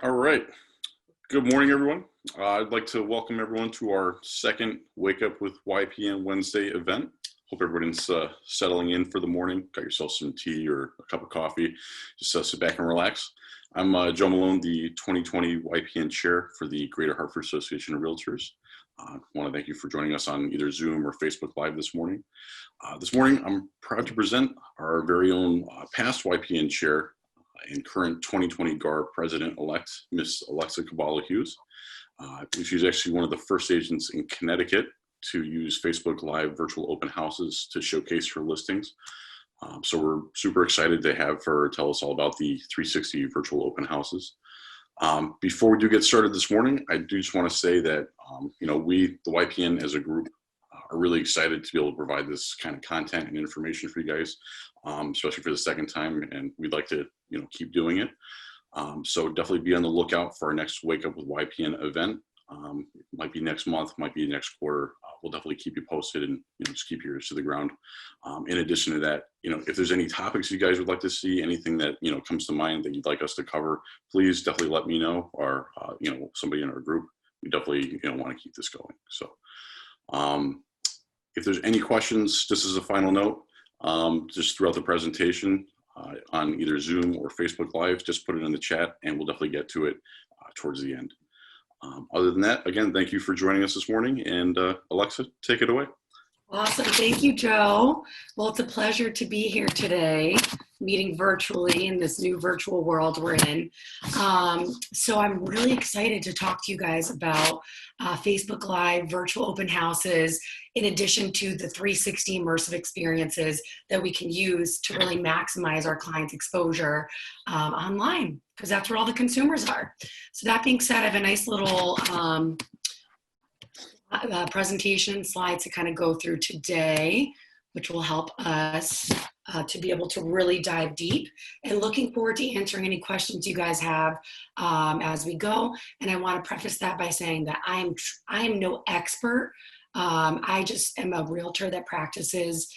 All right. Good morning, everyone. I'd like to welcome everyone to our second Wake Up with YPN Wednesday event. Hope everybody's settling in for the morning. Got yourself some tea or a cup of coffee. Just sit back and relax. I'm Joe Malone, the 2020 YPN Chair for the Greater Hartford Association of Realtors. I want to thank you for joining us on either Zoom or Facebook Live this morning. This morning, I'm proud to present our very own past YPN Chair and current 2020 GAR President-elect, Miss Alexa Kebalo Hughes. I believe she's actually one of the first agents in Connecticut to use Facebook Live virtual open houses to showcase her listings. So we're super excited to have her tell us all about the 360 virtual open houses. Before we do get started this morning, I do just want to say that, we, the YPN as a group, are really excited to be able to provide this kind of content and information for you guys, especially for the second time, and we'd like to, keep doing it. So definitely be on the lookout for our next Wake Up with YPN event. It might be next month, might be next quarter. We'll definitely keep you posted and just keep your ears to the ground. In addition to that, if there's any topics you guys would like to see, anything that comes to mind that you'd like us to cover, please definitely let me know, or somebody in our group. We definitely want to keep this going. So if there's any questions, just as a final note, just throughout the presentation on either Zoom or Facebook Live, just put it in the chat and we'll definitely get to it towards the end. Other than that, again, thank you for joining us this morning, and Alexa, take it away. Awesome. Thank you, Joe. Well, it's a pleasure to be here today, meeting virtually in this new virtual world we're in. So I'm really excited to talk to you guys about Facebook Live virtual open houses, in addition to the 360 immersive experiences that we can use to really maximize our clients' exposure online, because that's where all the consumers are. So that being said, I have a nice little presentation slides to kind of go through today, which will help us to be able to really dive deep, and looking forward to answering any questions you guys have as we go. And I want to preface that by saying that I am no expert. I just am a realtor that practices,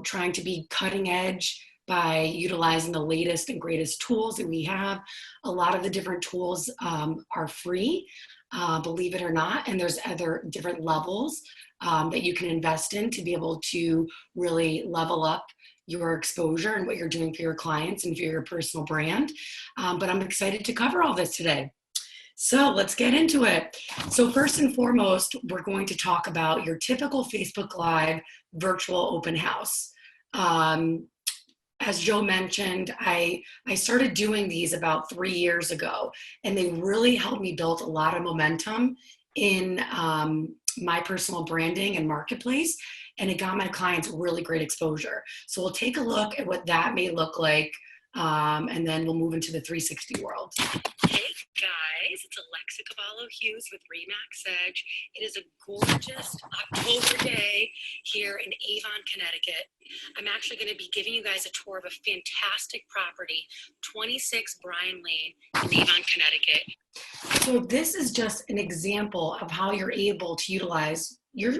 trying to be cutting edge by utilizing the latest and greatest tools that we have. A lot of the different tools are free, believe it or not, and there's other different levels that you can invest in to be able to really level up your exposure and what you're doing for your clients and for your personal brand. But I'm excited to cover all this today. So let's get into it. So first and foremost, we're going to talk about your typical Facebook Live virtual open house. As Joe mentioned, I started doing these about 3 years ago, and they really helped me build a lot of momentum in my personal branding and marketplace, and it got my clients really great exposure. So we'll take a look at what that may look like, and then we'll move into the 360 world. Hey guys, it's Alexa Kebalo Hughes with Remax Edge. It is a gorgeous October day here in Avon, Connecticut. I'm actually going to be giving you guys a tour of a fantastic property, 26 Bryan Lane in Avon, Connecticut. So this is just an example of how you're able to utilize your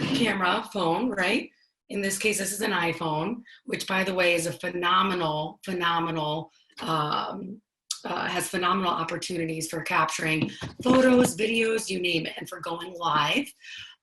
camera phone, right? In this case, this is an iPhone, which, by the way, is a phenomenal has phenomenal opportunities for capturing photos, videos, you name it, and for going live.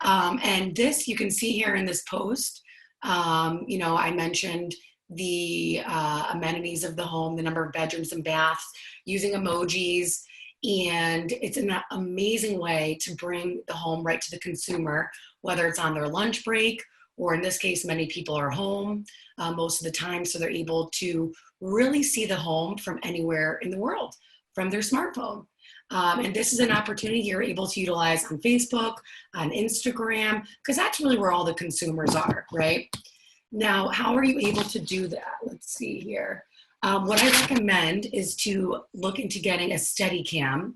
And this, you can see here in this post, I mentioned the amenities of the home, the number of bedrooms and baths, using emojis, and it's an amazing way to bring the home right to the consumer, whether it's on their lunch break, or in this case, many people are home most of the time, so they're able to really see the home from anywhere in the world, from their smartphone. And this is an opportunity you're able to utilize on Facebook, on Instagram, because that's really where all the consumers are, right? Now, how are you able to do that? Let's see here. What I recommend is to look into getting a Steadicam.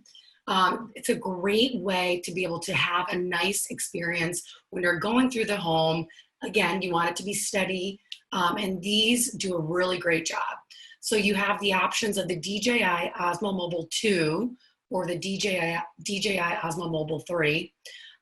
It's a great way to be able to have a nice experience when you're going through the home. Again, you want it to be steady, and these do a really great job. So you have the options of the DJI Osmo Mobile 2 or the DJI Osmo Mobile 3.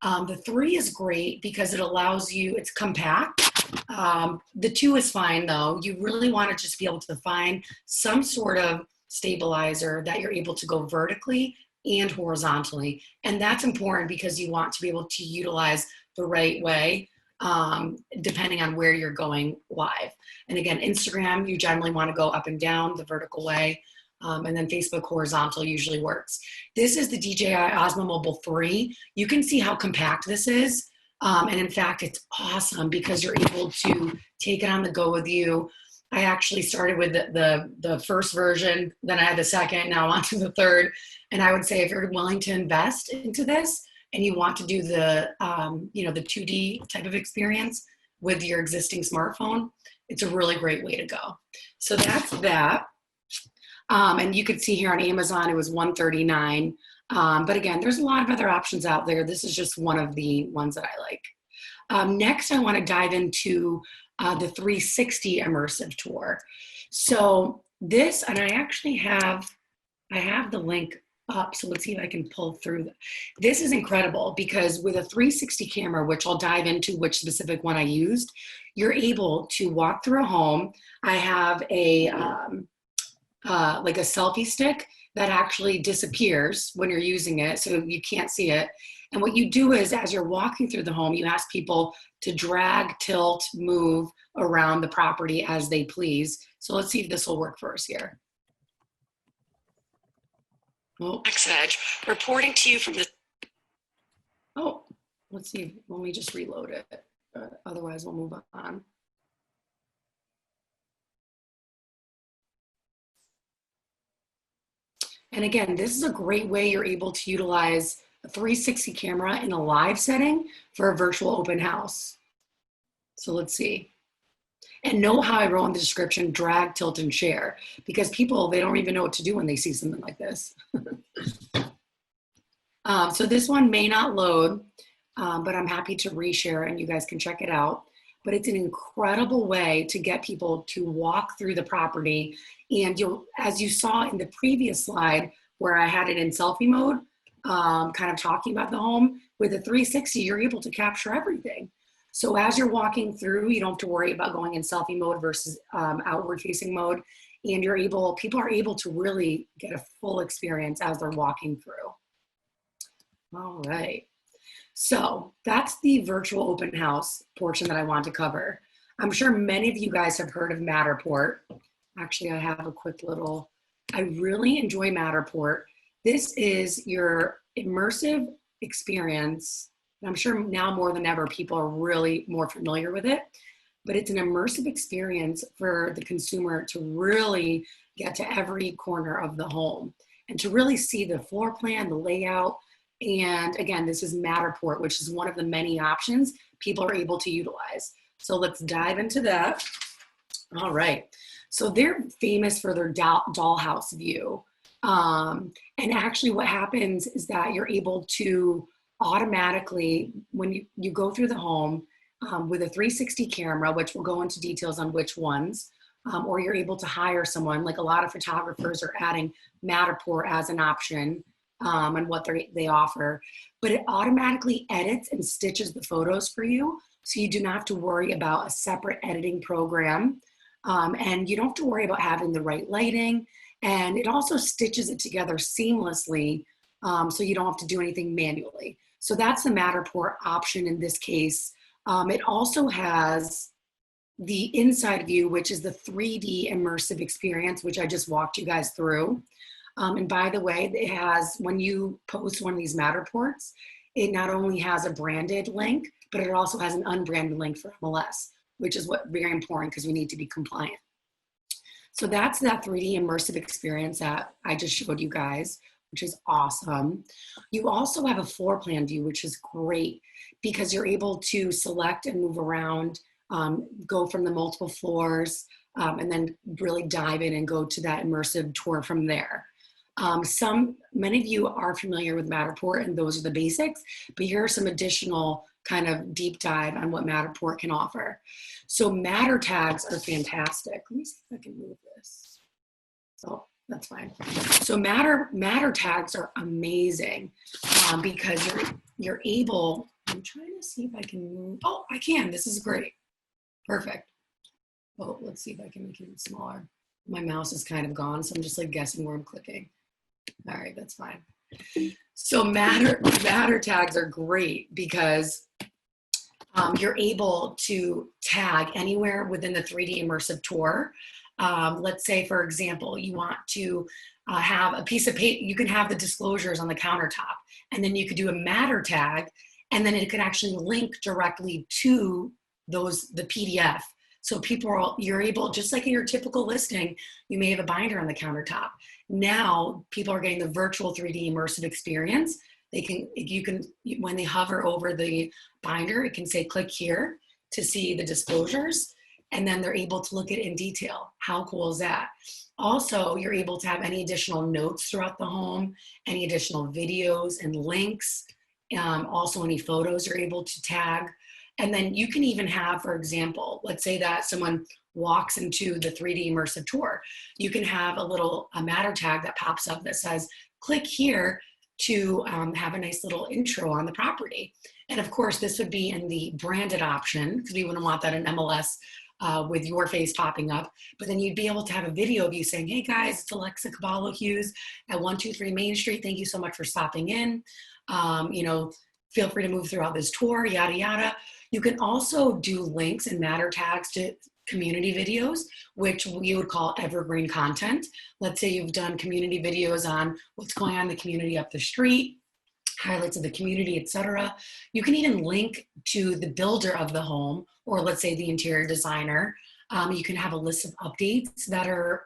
The 3 is great because it allows you, it's compact. The 2 is fine though. You really want to just be able to find some sort of stabilizer that you're able to go vertically and horizontally. And that's important because you want to be able to utilize the right way, depending on where you're going live. And again, Instagram, you generally want to go up and down the vertical way. And then Facebook horizontal usually works. This is the DJI Osmo Mobile 3. You can see how compact this is. And in fact, it's awesome because you're able to take it on the go with you. I actually started with the first version, then I had the second, now I'm on to the third. And I would say if you're willing to invest into this and you want to do the, the 2D type of experience with your existing smartphone, it's a really great way to go. So that's that. And you could see here on Amazon, it was $139. But again, there's a lot of other options out there. This is just one of the ones that I like. Next, I want to dive into the 360 immersive tour. So this, and I actually have the link up. So let's see if I can pull through. This is incredible because with a 360 camera, which I'll dive into which specific one I used, you're able to walk through a home. I have a like a selfie stick that actually disappears when you're using it, so you can't see it. And what you do is, as you're walking through the home, you ask people to drag, tilt, move around the property as they please. So let's see if this will work for us here. Oh, Edge, reporting to you from the. Oh, let's see. Let me just reload it. Otherwise, we'll move on. And again, this is a great way you're able to utilize a 360 camera in a live setting for a virtual open house. So let's see. And know how I wrote in the description, drag, tilt, and share, because people, they don't even know what to do when they see something like this. So this one may not load, but I'm happy to reshare and you guys can check it out. But it's an incredible way to get people to walk through the property. And you'll, as you saw in the previous slide where I had it in selfie mode, kind of talking about the home, with a 360, you're able to capture everything. So as you're walking through, you don't have to worry about going in selfie mode versus outward facing mode. And people are able to really get a full experience as they're walking through. All right. So that's the virtual open house portion that I want to cover. I'm sure many of you guys have heard of Matterport. Actually, I have a quick little, I really enjoy Matterport. This is your immersive experience. I'm sure now more than ever, people are really more familiar with it, but it's an immersive experience for the consumer to really get to every corner of the home and to really see the floor plan, the layout. And again, this is Matterport, which is one of the many options people are able to utilize. So let's dive into that. All right. So they're famous for their dollhouse view. And actually what happens is that you're able to automatically, when you go through the home with a 360 camera, which we'll go into details on which ones, or you're able to hire someone, like a lot of photographers are adding Matterport as an option and what they offer, but it automatically edits and stitches the photos for you. So you do not have to worry about a separate editing program. And you don't have to worry about having the right lighting. And it also stitches it together seamlessly. So you don't have to do anything manually. So that's the Matterport option in this case. It also has the inside view, which is the 3D immersive experience, which I just walked you guys through. And by the way, it has, when you post one of these Matterports, it not only has a branded link, but it also has an unbranded link for MLS, which is very important because we need to be compliant. So that's that 3D immersive experience that I just showed you guys, which is awesome. You also have a floor plan view, which is great because you're able to select and move around, go from the multiple floors, and then really dive in and go to that immersive tour from there. Many of you are familiar with Matterport and those are the basics, but here are some additional kind of deep dive on what Matterport can offer. So Matter tags are fantastic. Let me see if I can move this. Oh, that's fine. So Matter tags are amazing because you're able, I'm trying to see if I can move. Oh, I can, this is great. Perfect. Oh, let's see if I can make it even smaller. My mouse is kind of gone, so I'm just like guessing where I'm clicking. All right, that's fine. So matter tags are great because you're able to tag anywhere within the 3D immersive tour. Let's say, for example, you want to have a piece of paper, you can have the disclosures on the countertop, and then you could do a matter tag, and then it could actually link directly to the PDF. So you're able, just like in your typical listing, you may have a binder on the countertop. Now people are getting the virtual 3D immersive experience. You can, when they hover over the binder, it can say click here to see the disclosures, and then they're able to look at it in detail. How cool is that? Also, you're able to have any additional notes throughout the home, any additional videos and links, also any photos you're able to tag. And then you can even have, for example, let's say that someone walks into the 3D immersive tour. You can have a matter tag that pops up that says, click here to have a nice little intro on the property. And of course, this would be in the branded option because we wouldn't want that in MLS with your face popping up. But then you'd be able to have a video of you saying, hey guys, it's Alexa Kebalo Hughes at 123 Main Street. Thank you so much for stopping in. Feel free to move throughout this tour, yada, yada. You can also do links and matter tags to community videos, which we would call evergreen content. Let's say you've done community videos on what's going on in the community up the street, highlights of the community, etc. You can even link to the builder of the home, or let's say the interior designer. You can have a list of updates that are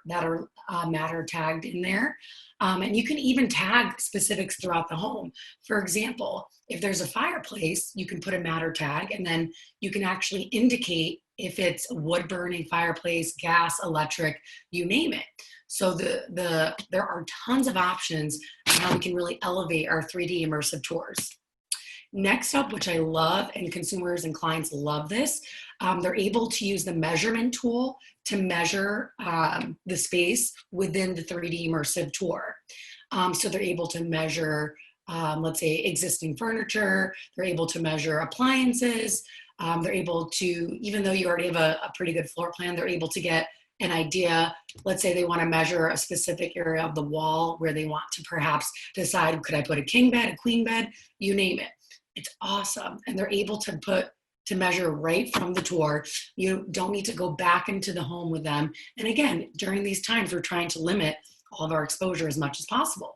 matter tagged in there. And you can even tag specifics throughout the home. For example, if there's a fireplace, you can put a matter tag, and then you can actually indicate if it's a wood burning fireplace, gas, electric, you name it. So there are tons of options on how we can really elevate our 3D immersive tours. Next up, which I love, and consumers and clients love this, they're able to use the measurement tool to measure the space within the 3D immersive tour. So they're able to measure, let's say, existing furniture. They're able to measure appliances. They're able to, even though you already have a pretty good floor plan, they're able to get an idea. Let's say they want to measure a specific area of the wall where they want to perhaps decide, could I put a king bed, a queen bed, you name it. It's awesome. And they're able to measure right from the tour. You don't need to go back into the home with them. And again, during these times, we're trying to limit all of our exposure as much as possible.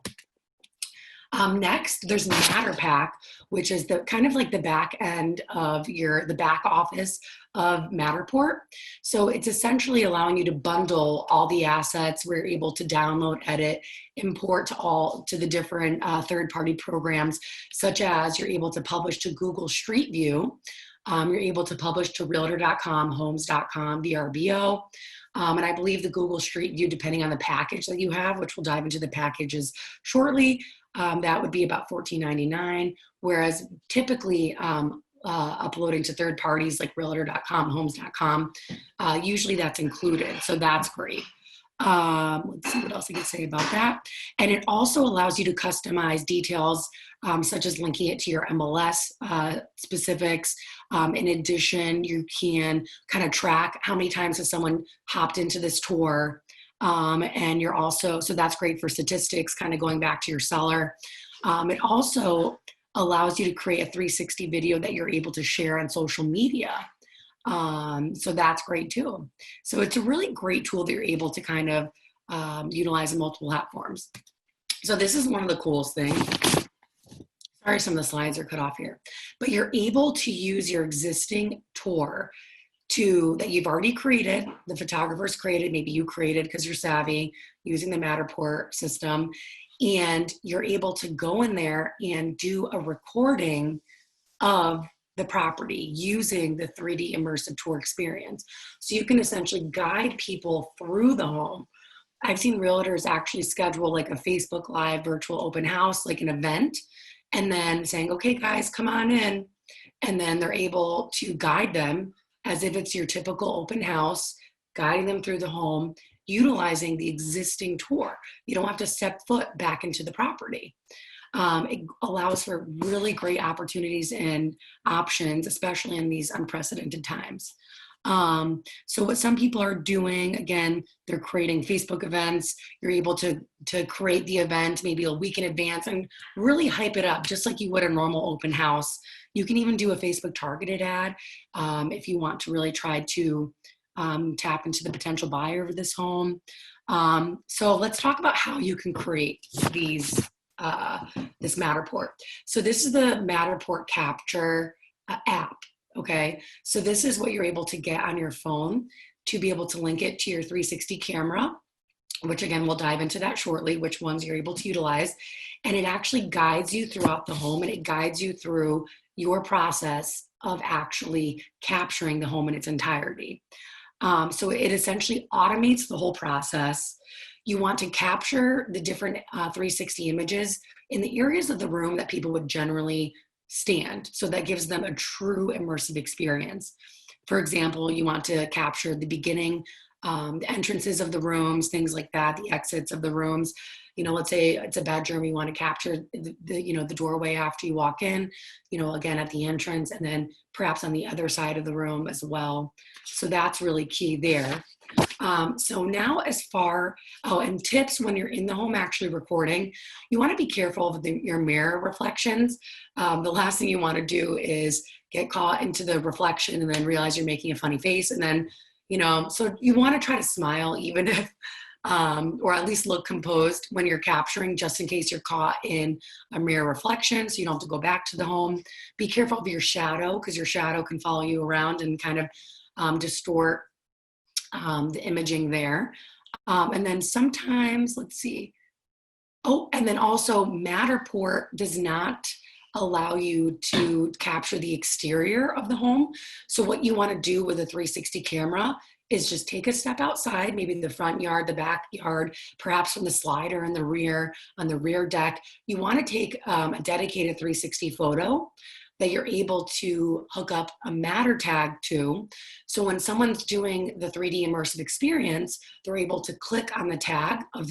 Next, there's Matter Pack, which is the kind of like the back end of the back office of Matterport. So it's essentially allowing you to bundle all the assets. We're able to download, edit, import to the different third-party programs, such as you're able to publish to Google Street View. You're able to publish to Realtor.com, Homes.com, VRBO. And I believe the Google Street View, depending on the package that you have, which we'll dive into the packages shortly, that would be about $14.99, whereas typically uploading to third parties like Realtor.com, Homes.com, usually that's included, so that's great. Let's see what else I can say about that. And it also allows you to customize details, such as linking it to your MLS specifics. In addition, you can kind of track how many times has someone hopped into this tour. And you're also, so that's great for statistics, kind of going back to your seller. It also allows you to create a 360 video that you're able to share on social media. So that's great too. So it's a really great tool that you're able to kind of utilize in multiple platforms. So this is one of the coolest things. Sorry, some of the slides are cut off here, but you're able to use your existing tour that you've already created, the photographer's created, maybe you created because you're savvy using the Matterport system, and you're able to go in there and do a recording of the property using the 3D immersive tour experience. So you can essentially guide people through the home. I've seen realtors actually schedule like a Facebook Live virtual open house, like an event, and then saying, okay, guys, come on in. And then they're able to guide them as if it's your typical open house, guiding them through the home, utilizing the existing tour. You don't have to step foot back into the property. It allows for really great opportunities and options, especially in these unprecedented times. So what some people are doing, again, they're creating Facebook events. You're able to create the event maybe a week in advance and really hype it up, just like you would a normal open house. You can even do a Facebook targeted ad if you want to really try to tap into the potential buyer of this home. So let's talk about how you can create these this Matterport. So this is the Matterport Capture app. Okay, so this is what you're able to get on your phone to be able to link it to your 360 camera, which again, we'll dive into that shortly, which ones you're able to utilize. And it actually guides you throughout the home, and it guides you through your process of actually capturing the home in its entirety. So it essentially automates the whole process. You want to capture the different 360 images in the areas of the room that people would generally stand. So that gives them a true immersive experience. For example, you want to capture the beginning, the entrances of the rooms, things like that, the exits of the rooms. You know, let's say it's a bedroom, you want to capture the doorway after you walk in, again at the entrance, and then perhaps on the other side of the room as well. So that's really key there. So now and tips when you're in the home actually recording, you want to be careful of your mirror reflections. The last thing you want to do is get caught into the reflection and then realize you're making a funny face. And then, so you want to try to smile even if, or at least look composed when you're capturing, just in case you're caught in a mirror reflection. So you don't have to go back to the home. Be careful of your shadow, because your shadow can follow you around and kind of distort the imaging there. And then sometimes, let's see. Oh, and then also Matterport does not allow you to capture the exterior of the home. So what you want to do with a 360 camera is just take a step outside, maybe the front yard, the backyard, perhaps from the slider in the rear, on the rear deck. You want to take a dedicated 360 photo that you're able to hook up a matter tag to. So when someone's doing the 3D immersive experience, they're able to click on the tag at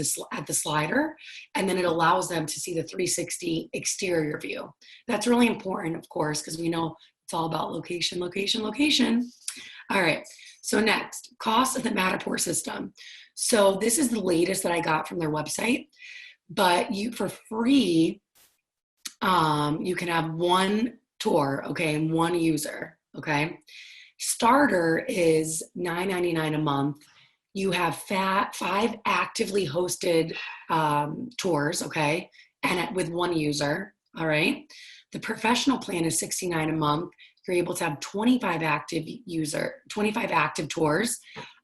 the slider, and then it allows them to see the 360 exterior view. That's really important, of course, because we know it's all about location, location, location. All right, so next, cost of the Matterport system. So this is the latest that I got from their website, but for free, you can have one tour, okay, and one user, okay? Starter is $9.99 a month. You have 5 actively hosted tours, okay, and with one user, all right? The professional plan is $69 a month. You're able to have 25 active tours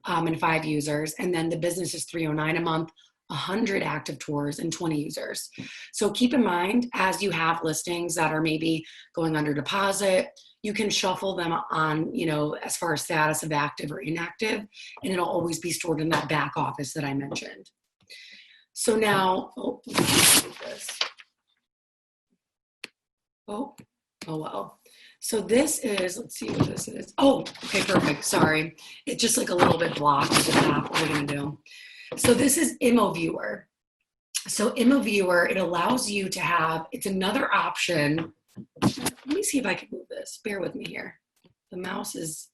and 5 users, and then the business is $309 a month. 100 active tours and 20 users. So keep in mind, as you have listings that are maybe going under deposit, you can shuffle them on, as far as status of active or inactive, and it'll always be stored in that back office that I mentioned. So now, well. So this is, let's see what this is. Oh, okay, perfect. Sorry. It's just like a little bit blocked at the top. What are we gonna do? So this is ImmoViewer. So ImmoViewer, it allows you to have, it's another option. Let me see if I can move this. Bear with me here. The mouse is,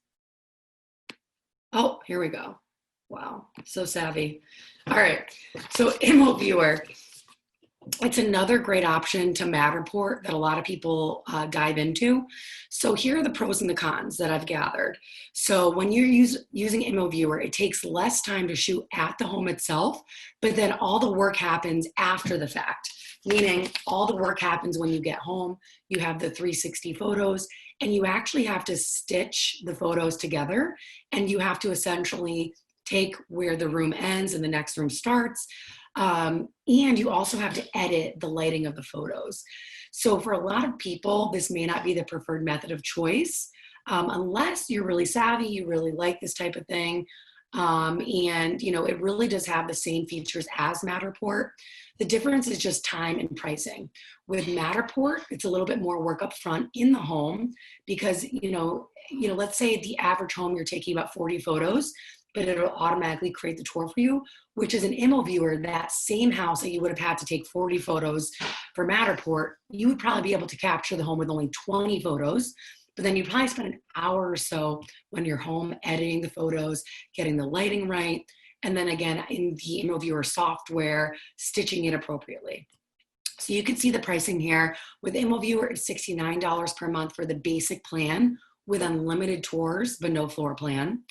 oh, here we go. Wow, so savvy. All right, so ImmoViewer, it's another great option to Matterport that a lot of people dive into. So here are the pros and the cons that I've gathered. So when you're using ImmoViewer, it takes less time to shoot at the home itself, but then all the work happens after the fact, meaning all the work happens when you get home. You have the 360 photos, and you actually have to stitch the photos together, and you have to essentially take where the room ends and the next room starts. And you also have to edit the lighting of the photos. So for a lot of people, this may not be the preferred method of choice, unless you're really savvy, you really like this type of thing. And it really does have the same features as Matterport. The difference is just time and pricing. With Matterport, it's a little bit more work up front in the home because, let's say the average home, you're taking about 40 photos, but it'll automatically create the tour for you, which is an ImmoViewer. That same house that you would have had to take 40 photos for Matterport, you would probably be able to capture the home with only 20 photos, But then you probably spend an hour or so when you're home editing the photos, getting the lighting right, and then again in the ImmoViewer software, stitching it appropriately. So you can see the pricing here. With ImmoViewer, it's $69 per month for the basic plan with unlimited tours, but no floor plan.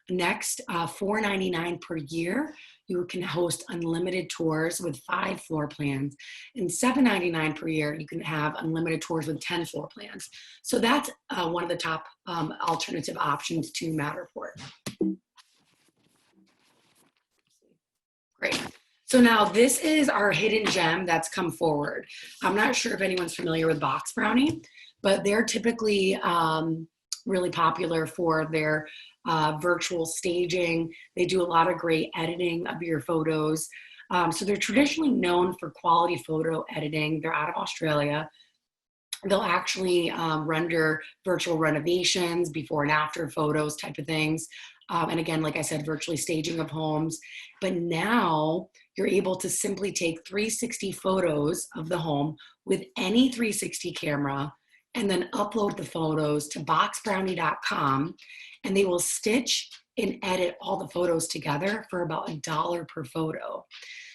Next, $4.99 per year. You can host unlimited tours with 5 floor plans. And $7.99 per year, you can have unlimited tours with 10 floor plans. So that's one of the top alternative options to Matterport. Great. So now this is our hidden gem that's come forward. I'm not sure if anyone's familiar with Box Brownie, but they're typically really popular for their virtual staging. They do a lot of great editing of your photos. So they're traditionally known for quality photo editing. They're out of Australia. They'll actually render virtual renovations, before and after photos type of things. And again, like I said, virtually staging of homes. But now you're able to simply take 360 photos of the home with any 360 camera and then upload the photos to boxbrownie.com, and they will stitch and edit all the photos together for about $1 per photo.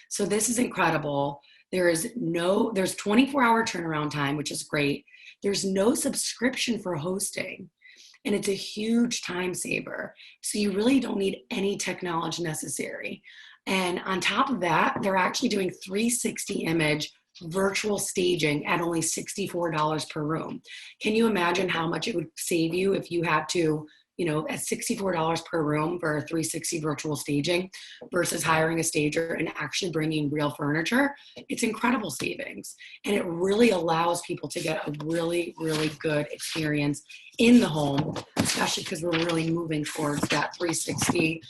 So this is incredible. There's 24-hour turnaround time, which is great. There's no subscription for hosting, and it's a huge time saver. So you really don't need any technology necessary. And on top of that, they're actually doing 360 image virtual staging at only $64 per room. Can you imagine how much it would save you if you had to, at $64 per room for 360 virtual staging versus hiring a stager and actually bringing real furniture? It's incredible savings. And it really allows people to get a really, really good experience in the home, especially because we're really moving towards that 360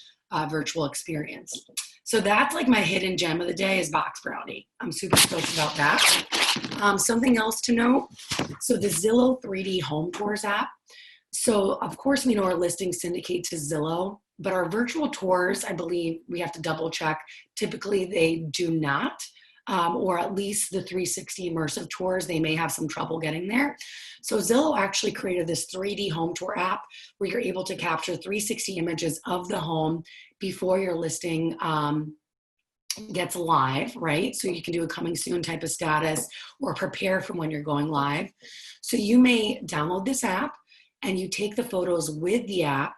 virtual experience. So that's like my hidden gem of the day is Box Brownie. I'm super stoked about that. Something else to note, so the Zillow 3D Home Tours app. So of course we know our listings syndicate to Zillow, but our virtual tours, I believe we have to double check. Typically they do not, or at least the 360 immersive tours, they may have some trouble getting there. So Zillow actually created this 3D home tour app where you're able to capture 360 images of the home before your listing gets live, right? So you can do a coming soon type of status or prepare for when you're going live. So you may download this app and you take the photos with the app,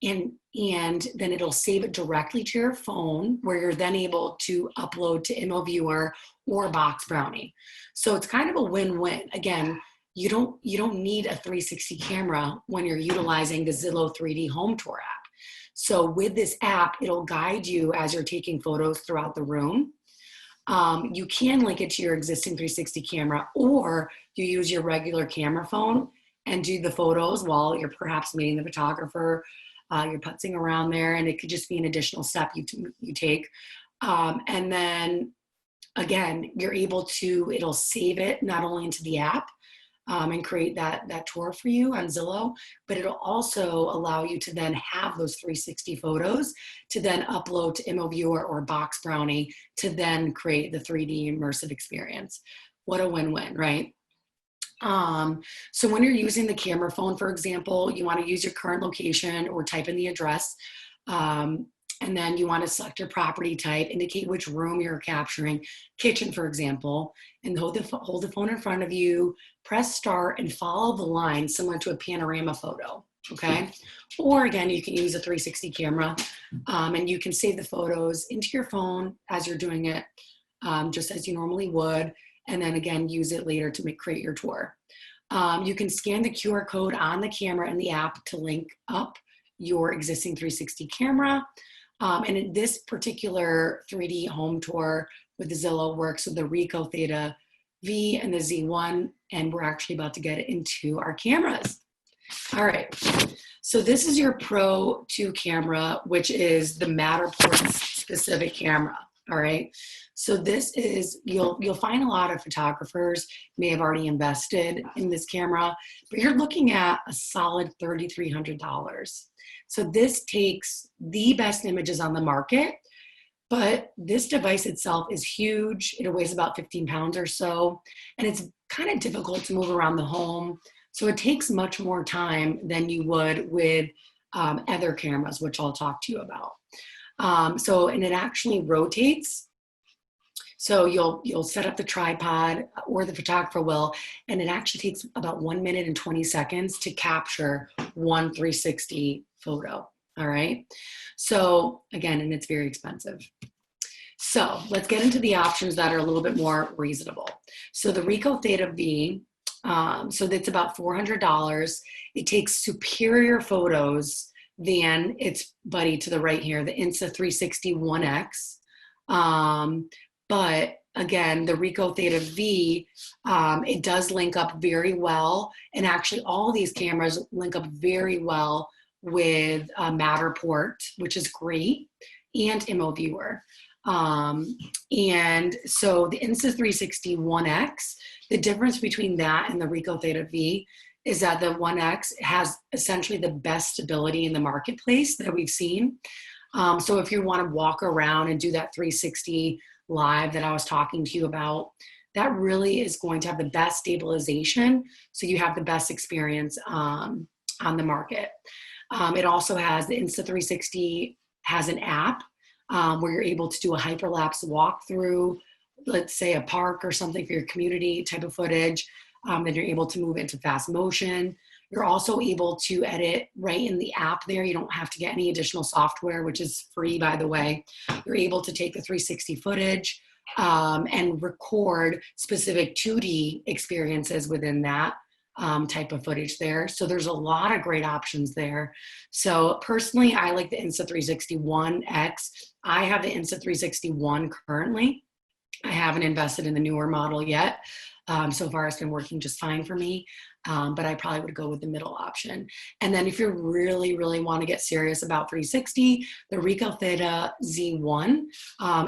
and then it'll save it directly to your phone where you're then able to upload to ImmoViewer or Box Brownie. So it's kind of a win-win. Again, you don't need a 360 camera when you're utilizing the Zillow 3D Home Tour app. So with this app, it'll guide you as you're taking photos throughout the room. You can link it to your existing 360 camera, or you use your regular camera phone and do the photos while you're perhaps meeting the photographer. You're putzing around there, and it could just be an additional step you take. And then again, you're able to, it'll save it not only into the app and create that tour for you on Zillow, but it'll also allow you to then have those 360 photos to then upload to ImmoViewer or Box Brownie to then create the 3D immersive experience. What a win-win, right? So when you're using the camera phone, for example, you want to use your current location or type in the address. And then you want to select your property type, indicate which room you're capturing, kitchen, for example, and hold the phone in front of you, press start, and follow the line similar to a panorama photo, okay? Or again, you can use a 360 camera, and you can save the photos into your phone as you're doing it, just as you normally would, and then again, use it later to create your tour. You can scan the QR code on the camera in the app to link up your existing 360 camera. And in this particular 3D home tour with the Zillow works with the Ricoh Theta V and the Z1, and we're actually about to get it into our cameras. All right, so this is your Pro 2 camera, which is the Matterport specific camera, all right? So this is, you'll find a lot of photographers may have already invested in this camera, but you're looking at a solid $3,300. So this takes the best images on the market, but this device itself is huge. It weighs about 15 pounds or so, and it's kind of difficult to move around the home. So it takes much more time than you would with other cameras, which I'll talk to you about. And it actually rotates. So you'll set up the tripod, or the photographer will, and it actually takes about 1 minute and 20 seconds to capture one 360 photo. All right. So again, and it's very expensive. So let's get into the options that are a little bit more reasonable. So the Ricoh Theta V, so that's about $400. It takes superior photos than its buddy to the right here, the Insta360 One X. But again, the Ricoh Theta V, it does link up very well. And actually all these cameras link up very well with Matterport, which is great, and ImmoViewer. And so the Insta360 One X, the difference between that and the Ricoh Theta V is that the One X has essentially the best stability in the marketplace that we've seen. So if you want to walk around and do that 360 live that I was talking to you about, that really is going to have the best stabilization. So you have the best experience on the market. It also has the Insta360 has an app where you're able to do a hyperlapse walkthrough, let's say a park or something for your community type of footage. Then you're able to move into fast motion. You're also able to edit right in the app there. You don't have to get any additional software, which is free, by the way. You're able to take the 360 footage and record specific 2D experiences within that type of footage there. So there's a lot of great options there. So personally, I like the Insta360 One X. I have the Insta360 One currently. I haven't invested in the newer model yet. So far, it's been working just fine for me, but I probably would go with the middle option. And then if you really, really want to get serious about 360, the Ricoh Theta Z1,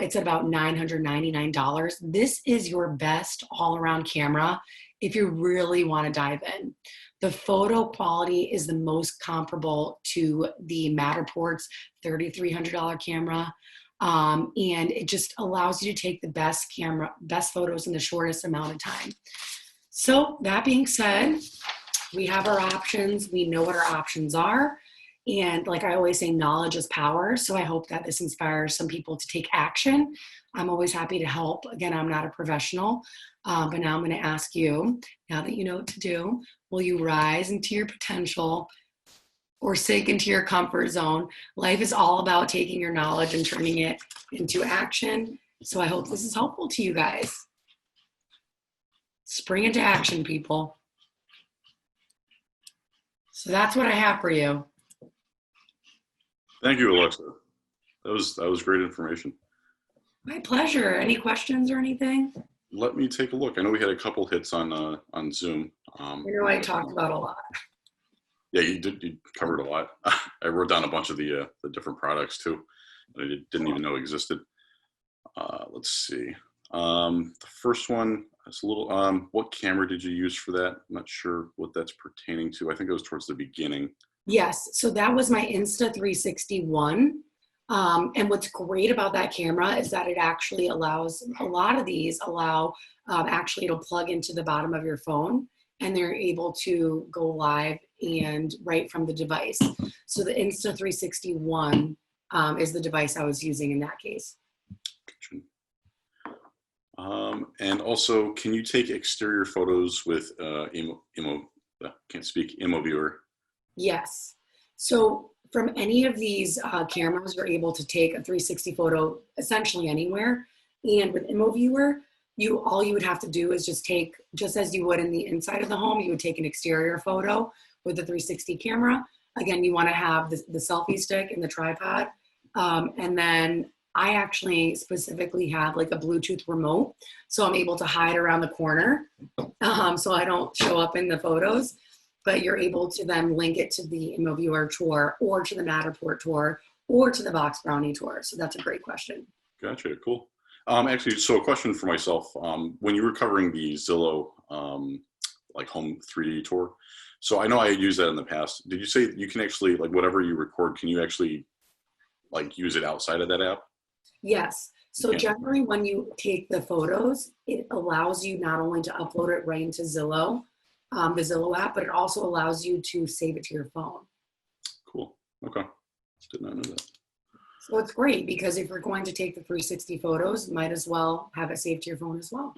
it's about $999. This is your best all-around camera if you really want to dive in. The photo quality is the most comparable to the Matterport's $3,300 camera. And it just allows you to take the best photos in the shortest amount of time. So that being said, we have our options. We know what our options are. And like I always say, knowledge is power. So I hope that this inspires some people to take action. I'm always happy to help. Again, I'm not a professional, but now I'm going to ask you, now that you know what to do, will you rise into your potential or sink into your comfort zone? Life is all about taking your knowledge and turning it into action. So I hope this is helpful to you guys. Spring into action, people. So that's what I have for you. Thank you, Alexa. That was great information. My pleasure. Any questions or anything? Let me take a look. I know we had a couple hits on Zoom. I talked about a lot. Yeah, you did. You covered a lot. I wrote down a bunch of the different products too that I didn't even know existed. Let's see. The first one is a little. What camera did you use for that? I'm not sure what that's pertaining to. I think it was towards the beginning. Yes. So that was my Insta360 One. And what's great about that camera is that it actually allows, a lot of these allow, actually it'll plug into the bottom of your phone and they're able to go live and right from the device. So the Insta360 One is the device I was using in that case. And also, can you take exterior photos with ImmoViewer? Yes. So from any of these cameras, you're able to take a 360 photo essentially anywhere. And with ImmoViewer, all you would have to do is just as you would in the inside of the home, you would take an exterior photo with the 360 camera. Again, you want to have the selfie stick and the tripod. And then I actually specifically have like a Bluetooth remote, so I'm able to hide around the corner so I don't show up in the photos. But you're able to then link it to the ImmoViewer tour or to the Matterport tour or to the Box Brownie tour. So that's a great question. Gotcha, cool. Actually, so a question for myself. When you were covering the Zillow like home 3D tour, so I know I used that in the past. Did you say you can actually, like whatever you record, can you actually like use it outside of that app? Yes. So generally when you take the photos, it allows you not only to upload it right into Zillow, the Zillow app, but it also allows you to save it to your phone. Cool. Okay. Did not know that. So it's great because if you're going to take the 360 photos, might as well have it saved to your phone as well.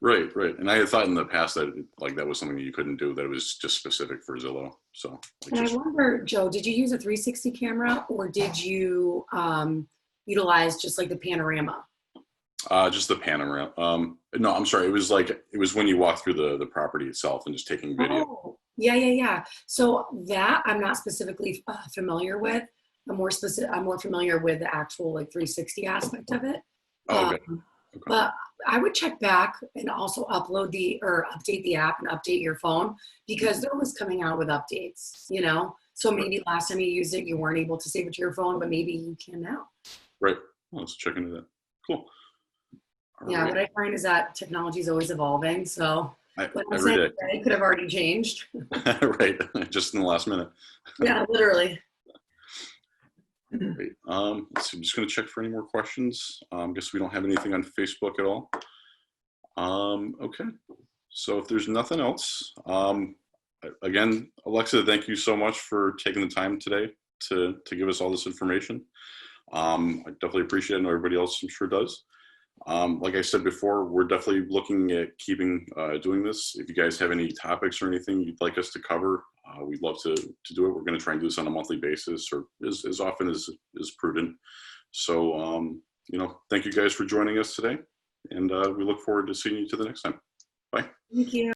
Right, right. And I had thought in the past that like that was something that you couldn't do, that it was just specific for Zillow. So like And I wonder, Joe, did you use a 360 camera or did you utilize just like the panorama? just the panorama. No, I'm sorry. It was when you walk through the property itself and just taking video. Oh, yeah, yeah, yeah. So that I'm not specifically familiar with. I'm more familiar with the actual like 360 aspect of it. Oh, Um, okay. Okay. but I would check back and also update the app and update your phone because they're always coming out with updates, you know? So maybe last time you used it, you weren't able to save it to your phone, but maybe you can now. Right. Well, let's check into that. Cool. All Yeah, right. what I find is that technology is always evolving. So what I'm Every saying day. today could have already changed. Right. Just in the last minute. Yeah, literally. Great. Let's see. I'm just going to check for any more questions. Guess we don't have anything on Facebook at all. Okay. So if there's nothing else, again, Alexa, thank you so much for taking the time today to give us all this information. I definitely appreciate it. I know everybody else I'm sure does. Like I said before, we're definitely looking at keeping doing this. If you guys have any topics or anything you'd like us to cover, we'd love to do it. We're going to try and do this on a monthly basis or as often as is prudent. So, you know, thank you guys for joining us today. And we look forward to seeing you to the next time. Bye. Thank you.